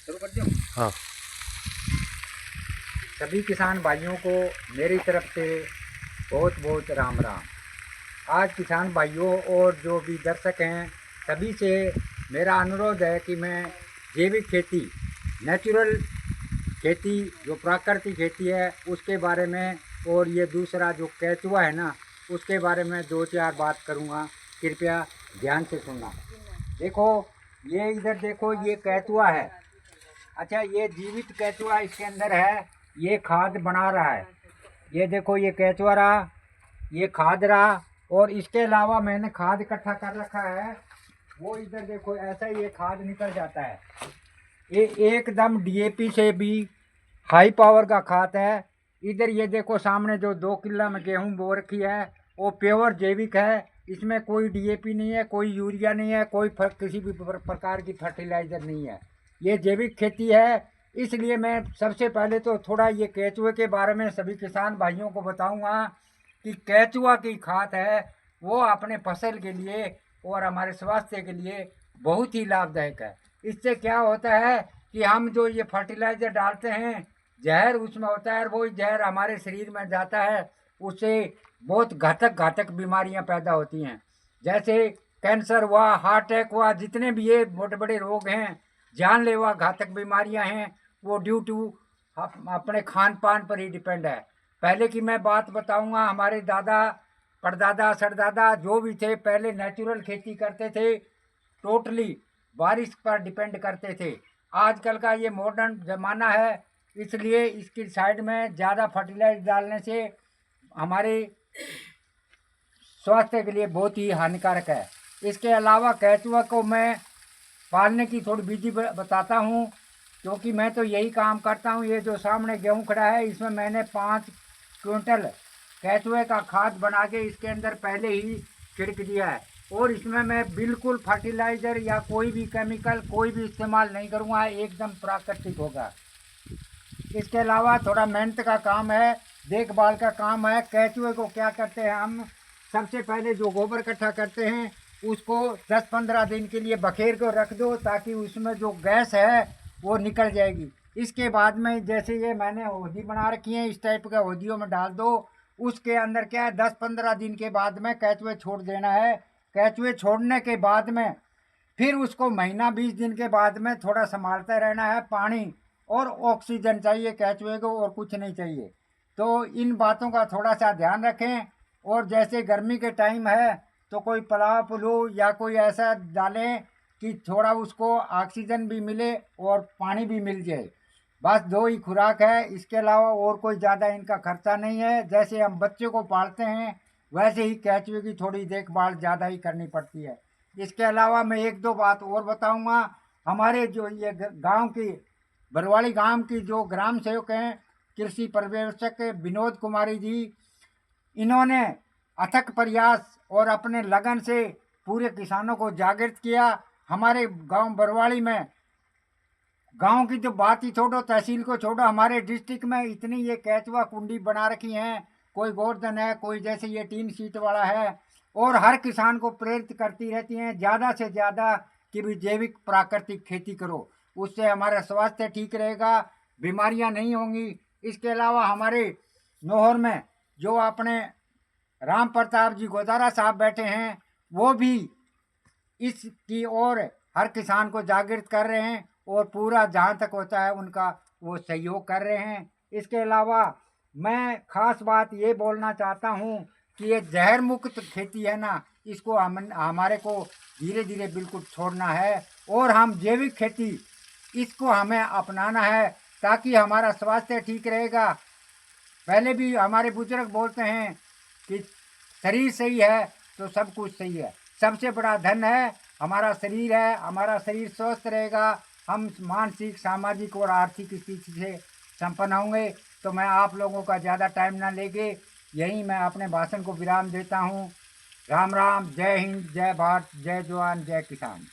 शुरू कर दूँ? हाँ। सभी किसान भाइयों को मेरी तरफ से बहुत बहुत राम राम। आज किसान भाइयों और जो भी दर्शक हैं सभी से मेरा अनुरोध है कि मैं जैविक खेती, नेचुरल खेती, जो प्राकृतिक खेती है उसके बारे में, और ये दूसरा जो केचुआ है ना, उसके बारे में दो चार बात करूँगा। कृपया ध्यान से सुनना। देखो, ये इधर देखो, ये केचुआ है। अच्छा, ये जीवित केचुआ इसके अंदर है, ये खाद बना रहा है। ये देखो, ये केचुआ रहा, ये खाद रहा, और इसके अलावा मैंने खाद इकट्ठा कर रखा है। वो इधर देखो, ऐसा ही ये खाद निकल जाता है। ये एकदम डीएपी से भी हाई पावर का खाद है। इधर ये देखो सामने जो 2 किलो में गेहूं बो रखी है, वो प्योर जैविक है। इसमें कोई डीएपी नहीं है, कोई यूरिया नहीं है, कोई किसी भी प्रकार की फर्टिलाइजर नहीं है। ये जैविक खेती है। इसलिए मैं सबसे पहले तो थोड़ा ये केचुए के बारे में सभी किसान भाइयों को बताऊंगा कि केचुआ की खाद है वो अपने फसल के लिए और हमारे स्वास्थ्य के लिए बहुत ही लाभदायक है। इससे क्या होता है कि हम जो ये फर्टिलाइजर डालते हैं, जहर उसमें होता है, और वो जहर हमारे शरीर में जाता है, उससे बहुत घातक बीमारियां पैदा होती हैं। जैसे कैंसर हुआ, हार्ट अटैक हुआ, जितने भी ये बड़े बड़े रोग हैं, जानलेवा घातक बीमारियां हैं, वो ड्यू टू अपने खान पान पर ही डिपेंड है। पहले की मैं बात बताऊंगा, हमारे दादा परदादा सरदादा जो भी थे पहले नेचुरल खेती करते थे, टोटली बारिश पर डिपेंड करते थे। आजकल का ये मॉडर्न ज़माना है, इसलिए इसकी साइड में ज़्यादा फर्टिलाइजर डालने से हमारे स्वास्थ्य के लिए बहुत ही हानिकारक है। इसके अलावा केचुआ को मैं पालने की थोड़ी विधि बताता हूँ, क्योंकि मैं तो यही काम करता हूँ। ये जो सामने गेहूँ खड़ा है, इसमें मैंने 5 क्विंटल केचुए का खाद बना के इसके अंदर पहले ही छिड़क दिया है, और इसमें मैं बिल्कुल फर्टिलाइज़र या कोई भी केमिकल कोई भी इस्तेमाल नहीं करूँगा, एकदम प्राकृतिक होगा। इसके अलावा थोड़ा मेहनत का काम है, देखभाल का काम है। केचुए को क्या करते हैं हम, सबसे पहले जो गोबर इकट्ठा करते हैं उसको 10-15 दिन के लिए बखेर को रख दो, ताकि उसमें जो गैस है वो निकल जाएगी। इसके बाद में जैसे ये मैंने होदी बना रखी है, इस टाइप के होदियों में डाल दो। उसके अंदर क्या है, 10-15 दिन के बाद में केचुए छोड़ देना है। केचुए छोड़ने के बाद में फिर उसको महीना 20 दिन के बाद में थोड़ा संभालते रहना है। पानी और ऑक्सीजन चाहिए केचुए को, और कुछ नहीं चाहिए। तो इन बातों का थोड़ा सा ध्यान रखें। और जैसे गर्मी के टाइम है तो कोई पुलाव पुलू या कोई ऐसा डालें कि थोड़ा उसको ऑक्सीजन भी मिले और पानी भी मिल जाए। बस 2 ही खुराक है, इसके अलावा और कोई ज़्यादा इनका खर्चा नहीं है। जैसे हम बच्चे को पालते हैं वैसे ही केचुए की थोड़ी देखभाल ज़्यादा ही करनी पड़ती है। इसके अलावा मैं 1-2 बात और बताऊंगा। हमारे जो ये गांव की, बरवाड़ी गांव की जो ग्राम सेवक हैं, कृषि पर्यवेक्षक विनोद कुमारी जी, इन्होंने अथक प्रयास और अपने लगन से पूरे किसानों को जागृत किया। हमारे गांव बरवाड़ी में, गांव की तो बात ही छोड़ो, तहसील को छोड़ो, हमारे डिस्ट्रिक्ट में इतनी ये केचुआ कुंडी बना रखी हैं। कोई गोवर्धन है, कोई जैसे ये 3 सीट वाला है, और हर किसान को प्रेरित करती रहती हैं ज़्यादा से ज़्यादा कि भी जैविक प्राकृतिक खेती करो, उससे हमारा स्वास्थ्य ठीक रहेगा, बीमारियां नहीं होंगी। इसके अलावा हमारे नौहर में जो अपने राम प्रताप जी गोदारा साहब बैठे हैं, वो भी इसकी ओर हर किसान को जागृत कर रहे हैं, और पूरा जहाँ तक होता है उनका वो सहयोग कर रहे हैं। इसके अलावा मैं ख़ास बात ये बोलना चाहता हूँ कि ये जहर मुक्त खेती है ना, इसको हमारे को धीरे धीरे बिल्कुल छोड़ना है, और हम जैविक खेती इसको हमें अपनाना है, ताकि हमारा स्वास्थ्य ठीक रहेगा। पहले भी हमारे बुजुर्ग बोलते हैं कि शरीर सही है तो सब कुछ सही है। सबसे बड़ा धन है हमारा शरीर है। हमारा शरीर स्वस्थ रहेगा, हम मानसिक, सामाजिक और आर्थिक स्थिति से संपन्न होंगे। तो मैं आप लोगों का ज़्यादा टाइम ना लेके यहीं मैं अपने भाषण को विराम देता हूँ। राम राम, जय हिंद, जय भारत, जय जवान, जय किसान।